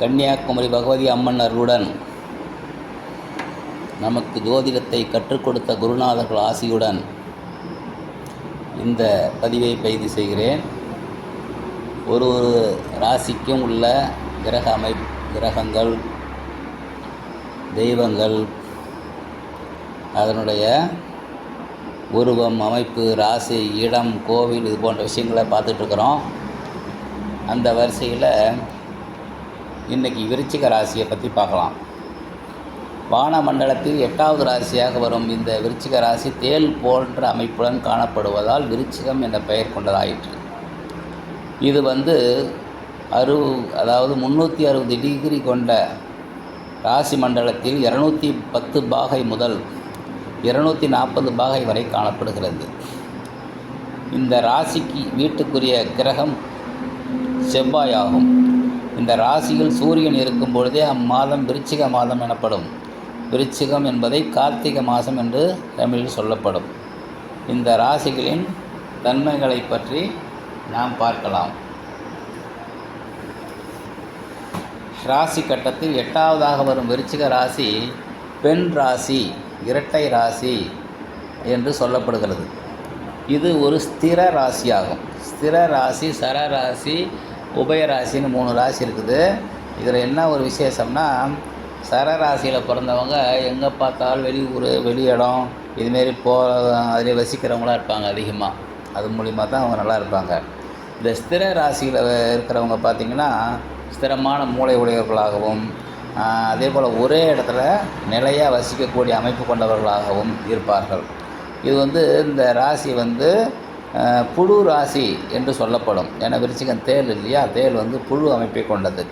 கன்னியாகுமரி பகவதி அம்மன் அருளுடன் நமக்கு ஜோதிடத்தை கற்றுக் கொடுத்த குருநாதர்கள் ஆசியுடன் இந்த பதிவை பதிவு செய்கிறேன். ஒரு ராசிக்கும் உள்ள கிரகங்கள், தெய்வங்கள், அதனுடைய உருவம், அமைப்பு, ராசி, இடம், கோவில், இது போன்ற விஷயங்களை பார்த்துட்ருக்குறோம். அந்த வரிசையில் இன்றைக்கி விருச்சிக ராசியை பற்றி பார்க்கலாம். வானமண்டலத்தில் 8வது ராசியாக வரும் இந்த விருச்சிக ராசி தேள் போன்ற அமைப்புடன் காணப்படுவதால் விருச்சிகம் என்ற பெயர் கொண்டதாயிற்று. இது அதாவது 360 டிகிரி கொண்ட ராசி மண்டலத்தில் 210 பாகை முதல் 240 பாகை வரை காணப்படுகிறது. இந்த ராசிக்கு வீட்டுக்குரிய கிரகம் செவ்வாயாகும். இந்த ராசியில் சூரியன் இருக்கும் பொழுதே அம்மாதம் விருச்சிக மாதம் எனப்படும். விருச்சிகம் என்பதை கார்த்திகை மாதம் என்று தமிழில் சொல்லப்படும். இந்த ராசிகளின் தன்மைகளை பற்றி நாம் பார்க்கலாம். ராசி கட்டத்தில் 8வதாக வரும் விருச்சிக ராசி பெண் ராசி, இரட்டை ராசி என்று சொல்லப்படுகிறது. இது ஒரு ஸ்திர ராசியாகும். ஸ்திர ராசி, சரராசி, உபயராசின்னு 3 ராசி இருக்குது. இதில் என்ன ஒரு விசேஷம்னா, சரராசியில் பிறந்தவங்க எங்கே பார்த்தாலும் வெளியூர், வெளியிடம் இதுமாரி அதிலே வசிக்கிறவங்களாக இருப்பாங்க அதிகமாக. அது மூலிமா தான் அவங்க நல்லா இருப்பாங்க. இந்த ஸ்திர ராசியில் இருக்கிறவங்க பார்த்திங்கன்னா ஸ்திரமான மூளை உடையவர்களாகவும், அதே போல் ஒரே இடத்துல நிலையாக வசிக்கக்கூடிய அமைப்பு கொண்டவர்களாகவும் இருப்பார்கள். இது இந்த ராசி புழு ராசி என்று சொல்லப்படும். ஏன்னா விருச்சிகம் தேள் இல்லையா, தேள் புழு அமைப்பை கொண்டது.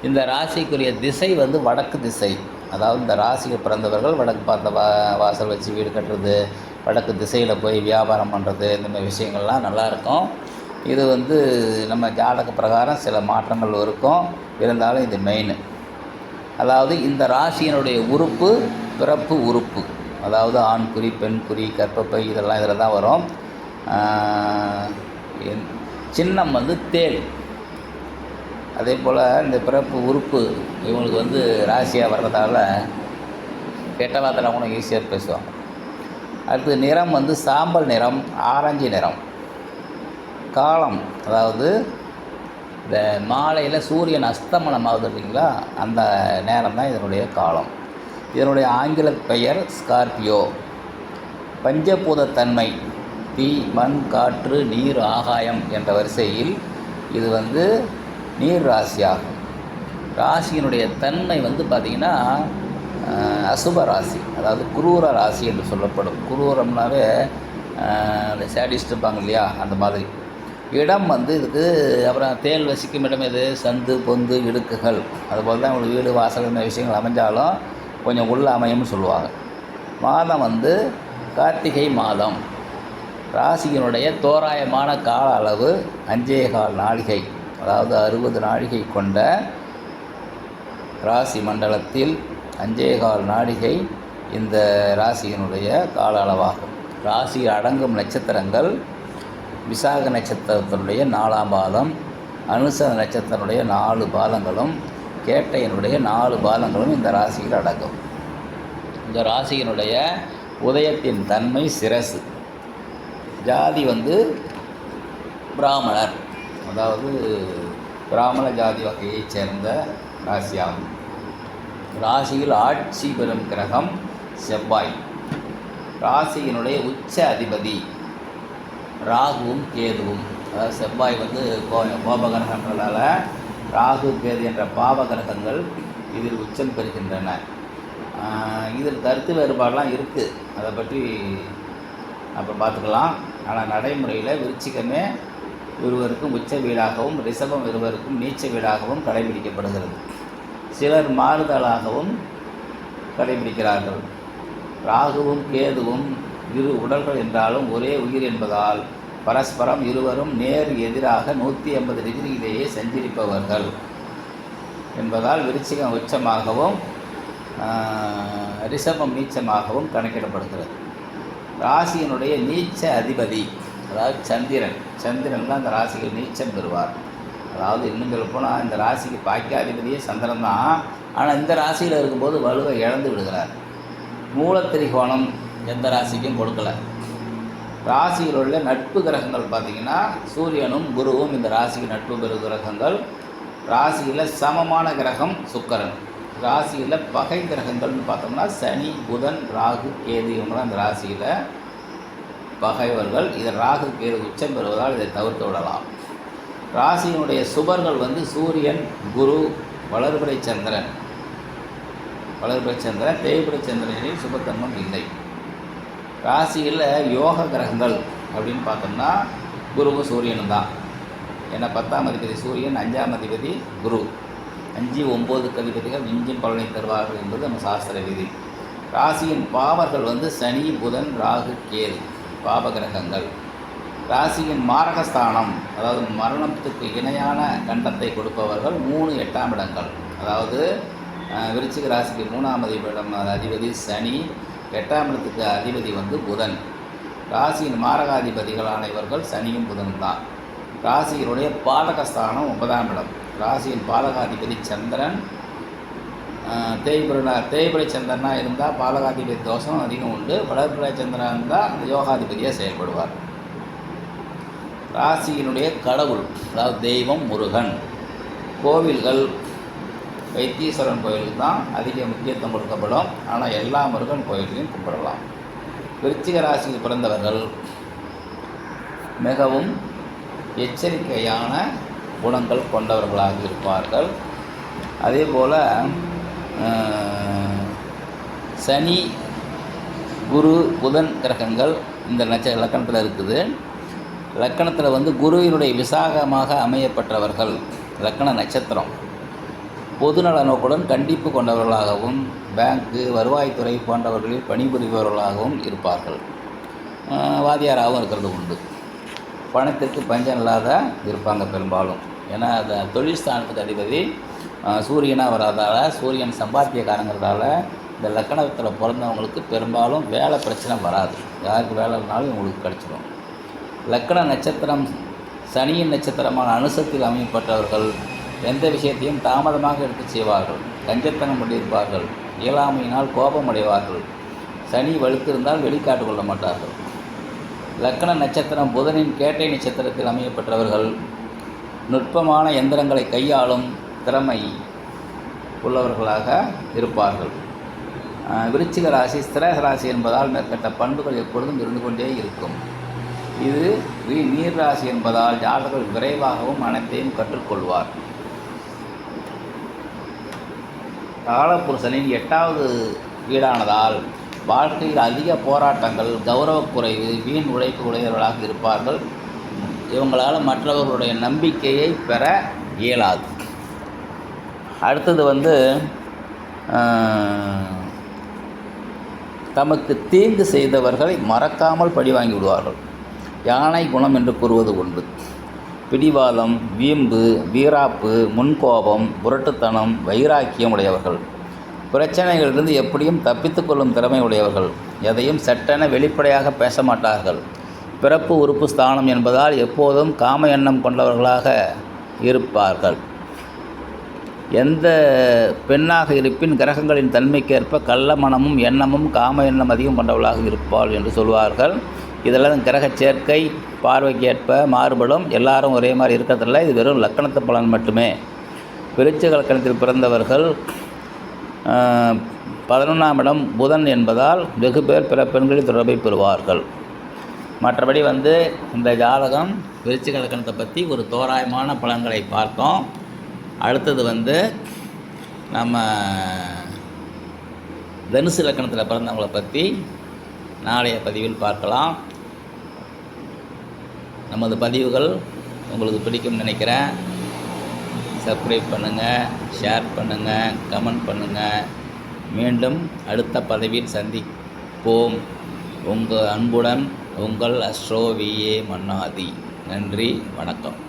இந்த ராசிக்குரிய திசை வடக்கு திசை. அதாவது இந்த ராசிக்கு பிறந்தவர்கள் வடக்கு பார்த்த வாசல் வச்சு வீடு கட்டுறது, வடக்கு திசையில் போய் வியாபாரம் பண்ணுறது, இந்த மாதிரி விஷயங்கள்லாம் நல்லாயிருக்கும். இது நம்ம ஜாதக பிரகாரம் சில மாற்றங்கள் இருக்கும். இருந்தாலும் இது மெயின். அதாவது இந்த ராசியினுடைய உறுப்பு பிறப்பு உறுப்பு, அதாவது ஆண் குறி, பெண் குறி, கர்ப்பப்பை, இதெல்லாம் இதில் தான் வரும். சின்னம் தேள். அதே போல் இந்த பிறப்பு உறுப்பு இவங்களுக்கு ராசியாக வர்றதால கெட்ட வார்த்தை கூட ஈஸியாக பேசுவாங்க. அடுத்து நிறம் சாம்பல் நிறம், ஆரஞ்சு நிறம். காலம், அதாவது இந்த மாலையில் சூரியன் அஸ்தமனம் ஆகுது இல்லைங்களா, அந்த நேரம் தான் இதனுடைய காலம். இதனுடைய ஆங்கில பெயர் ஸ்கார்பியோ. பஞ்சபூதத்தன்மை தீ, மண், காற்று, நீர், ஆகாயம் என்ற வரிசையில் இது நீர் ராசியாகும். ராசியினுடைய தன்மை பார்த்திங்கன்னா அசுப ராசி, அதாவது குரூர ராசி என்று சொல்லப்படும். குரூரம்னாவே இந்த சேடிஸ்ட் இருப்பாங்க இல்லையா, அந்த மாதிரி. இடம் இதுக்கு அப்புறம் தேள் வசிக்கும் இடம் எது, சந்து, பொந்து, இடுக்குகள். அதுபோல் தான் உங்களுக்கு வீடு, வாசல் இந்த விஷயங்கள் அமைஞ்சாலும் கொஞ்சம் உள்ள அமையும்னு சொல்லுவாங்க. மாதம் கார்த்திகை மாதம். ராசியினுடைய தோராயமான கால அளவு 5.25 நாழிகை, அதாவது 60 நாழிகை கொண்ட ராசி மண்டலத்தில் 5.25 நாழிகை இந்த ராசியினுடைய கால அளவாகும். ராசியில் அடங்கும் நட்சத்திரங்கள் விசாக நட்சத்திரத்தினுடைய 4ஆம் பாதம், அனுச நட்சத்திரனுடைய 4 பாதங்களும், கேட்டையினுடைய 4 பாதங்களும் இந்த ராசியில் அடங்கும். இந்த ராசியினுடைய உதயத்தின் தன்மை சிரசு. ஜாதி பிராமணர், அதாவது பிராமண ஜாதி வகையைச் சேர்ந்த ராசியாகும். ராசியில் ஆட்சி பெறும் கிரகம் செவ்வாய். ராசியினுடைய உச்ச அதிபதி ராகுவும் கேதுவும். அதாவது செவ்வாய் கோபகிரகன்றதால ராகு, கேது என்ற பாவகிரகங்கள் இதில் உச்சம் பெறுகின்றன. இதில் கருத்து வேறுபாடெலாம் இருக்குது, அதை பற்றி அப்புறம் பார்த்துக்கலாம். ஆனால் நடைமுறையில் விருச்சிகமே இருவருக்கும் உச்ச வீடாகவும், ரிஷபம் இருவருக்கும் நீச்ச வீடாகவும் கடைபிடிக்கப்படுகிறது. சிலர் மாறுதலாகவும் கடைபிடிக்கிறார்கள். ராகுவும் கேதுவும் இரு உடல்கள் என்றாலும் ஒரே உயிர் என்பதால் பரஸ்பரம் இருவரும் நேர் எதிராக 180 டிகிரியிலேயே சஞ்சரிப்பவர்கள் என்பதால் விருச்சிகம் உச்சமாகவும் ரிஷபம் நீச்சமாகவும் கணக்கிடப்படுகிறது. ராசியினுடைய நீச்ச அதிபதி, அதாவது சந்திரன் தான் அந்த ராசியில் நீச்சம் பெறுவார். அதாவது இன்னும் சொல்லப்போனால் இந்த ராசிக்கு பாக்கியாதிபதியே சந்திரன் தான். ஆனால் இந்த ராசியில் இருக்கும்போது வலுவை இழந்து விடுகிறார். மூலத்திரிகோணம் எந்த ராசிக்கும் கொடுக்கல. ராசியில் உள்ள நட்பு கிரகங்கள் பார்த்திங்கன்னா சூரியனும் குருவும் இந்த ராசிக்கு நட்பு பெறு கிரகங்கள். ராசியில் சமமான கிரகம் சுக்கிரன். ராசியில் பகை கிரகங்கள்னு பார்த்தோம்னா சனி, புதன், ராகு, கேது இவங்களாம் இந்த ராசியில் பகைவர்கள். இதில் ராகு கேது உச்சம் பெறுவதால் இதை தவிர்த்து விடலாம். ராசியினுடைய சுபர்கள் வந்து சூரியன், குரு, வளர்பிறை சந்திரன். தேய்பிறை சந்திரனில் சுபத்தன்மம் இல்லை. ராசியில் யோக கிரகங்கள் அப்படின்னு பார்த்தோம்னா குருவும் சூரியனும் தான். ஏன்னா 10ஆம் அதிபதி சூரியன், 5ஆம் அதிபதி குரு. 5, 9 அதிபதிகள் விஞ்சும் பலனை தருவார்கள் என்பது நம்ம சாஸ்திர விதி. ராசியின் பாவர்கள் வந்து சனி, புதன், ராகு, கேது பாபகிரகங்கள். ராசியின் மாரகஸ்தானம், அதாவது மரணத்துக்கு இணையான கண்டத்தை கொடுப்பவர்கள் 3, 8ஆம் இடங்கள். அதாவது விருச்சிக ராசிக்கு 3ஆம் அதிபதி சனி, 8ஆம் இடத்துக்கு அதிபதி வந்து புதன். ராசியின் மாரகாதிபதிகளான இவர்கள் சனியும் புதனும் தான். ராசியினுடைய பாலகஸ்தானம் 9ஆம் இடம். ராசியின் பாலகாதிபதி சந்திரன். தேய்பிறை சந்திரனாக இருந்தால் பாலகாதிபதி தோஷம் அதிகம் உண்டு. வளர்பிறை சந்திரனாக இருந்தால் அந்த யோகாதிபதியாக செயல்படுவார். ராசியினுடைய கடவுள், அதாவது தெய்வம் முருகன். கோவில்கள் வைத்தீஸ்வரன் கோயிலுக்கு தான் அதிக முக்கியத்துவம் கொடுக்கப்படும். ஆனால் எல்லா முருகன் கோயிலையும் கும்பிடலாம். விருச்சிக ராசியில் பிறந்தவர்கள் மிகவும் எச்சரிக்கையான குணங்கள் கொண்டவர்களாக இருப்பார்கள். அதே போல் சனி, குரு, புதன் கிரகங்கள் இந்த லக்கணத்தில் இருக்குது. லக்கணத்தில் வந்து குருவினுடைய விசாகமாக அமையப்பட்டவர்கள் லக்கண நட்சத்திரம் பொதுநல நோக்குடன் கண்டிப்பு கொண்டவர்களாகவும் பேங்க்கு, வருவாய்த்துறை போன்றவர்களில் பணிபுரிபவர்களாகவும் இருப்பார்கள். வாதியாராகவும் இருக்கிறது உண்டு. பணத்திற்கு பஞ்சம் இல்லாத இருப்பாங்க பெரும்பாலும். ஏன்னா அந்த தொழில் ஸ்தானத்துக்கு அதிபதி சூரியனாக வராதால், சூரியன் சம்பாத்தியக்காரங்கிறதால இந்த லக்கணத்தில் பிறந்தவங்களுக்கு பெரும்பாலும் வேலை பிரச்சனை வராது. யாருக்கு வேலை இருந்தாலும் இவங்களுக்கு கிடச்சிடும். லக்கண நட்சத்திரம் சனியின் நட்சத்திரமான அனுசத்தில் அமையப்பட்டவர்கள் எந்த விஷயத்தையும் தாமதமாக எடுத்து செய்வார்கள். கஞ்சத்தனம் கொண்டிருப்பார்கள். இயலாமையினால் கோபம் அடைவார்கள். சனி வலுத்திருந்தால் வெளிக்காட்டு கொள்ள மாட்டார்கள். லக்கண நட்சத்திரம் புதனின் கேட்டை நட்சத்திரத்தில் அமையப்பட்டவர்கள் நுட்பமான எந்திரங்களை கையாளும் திறமை உள்ளவர்களாக இருப்பார்கள். விருச்சிக ராசி ஸ்திர ராசி என்பதால் மேற்பட்ட பண்புகள் எப்பொழுதும் இருந்து கொண்டே இருக்கும். இது நீர் ராசி என்பதால் ஜாதகர்கள் விரைவாகவும் அனைத்தையும் கற்றுக்கொள்வார். காலப்புருஷனின் 8வது வீடானதால் வாழ்க்கையில் அதிக போராட்டங்கள், கௌரவக்குறைவு, வீண் உழைப்பு உடையவர்களாக இருப்பார்கள். இவங்களால் மற்றவர்களுடைய நம்பிக்கையை பெற இயலாது. அடுத்தது வந்து தமக்கு தீங்கு செய்தவர்களை மறக்காமல் பழி வாங்கி விடுவார்கள். யானை குணம் என்று கூறுவது உண்டு. பிடிவாதம், வீம்பு, வீராப்பு, முன்கோபம், புரட்டுத்தனம், வைராக்கியம் உடையவர்கள். பிரச்சனைகளிலிருந்து எப்படியும் தப்பித்துக்கொள்ளும் திறமை உடையவர்கள். எதையும் சட்டென வெளிப்படையாக பேச மாட்டார்கள். பிறப்பு உறுப்பு ஸ்தானம் என்பதால் எப்போதும் காம எண்ணம் கொண்டவர்களாக இருப்பார்கள். எந்த பெண்ணாக இருப்பின் கிரகங்களின் தன்மைக்கேற்ப கள்ள மனமும் எண்ணமும் காம எண்ணம் அதிகம் கொண்டவர்களாக இருப்பாள் என்று சொல்வார்கள். இதெல்லாம் கிரக சேர்க்கை பார்வைக்கு ஏற்ப மாறுபடும். எல்லாரும் ஒரே மாதிரி இருக்கிறதில்ல. இது வெறும் லக்கணத்து பலன் மட்டுமே. விருச்சிக லக்கணத்தில் பிறந்தவர்கள் 11ஆம் இடம் புதன் என்பதால் வெகு பேர் பிற பெண்களில் தொடர்பை பெறுவார்கள். மற்றபடி வந்து இந்த ஜாதகம் விருச்சிக லக்கணத்தை பற்றி ஒரு தோராயமான பலன்களை பார்த்தோம். அடுத்தது வந்து நம்ம தனுசு லக்கணத்தில் பிறந்தவங்களை பற்றி நாளைய பதிவில் பார்க்கலாம். நமது பதிவுகள் உங்களுக்கு பிடிக்கும்னு நினைக்கிறேன். சப்ஸ்கிரைப் பண்ணுங்கள், ஷேர் பண்ணுங்கள், கமெண்ட் பண்ணுங்கள். மீண்டும் அடுத்த பதிவில் சந்திப்போம். உங்கள் அன்புடன் உங்கள் அஸ்ட்ரோ VA மன்னாதி. நன்றி, வணக்கம்.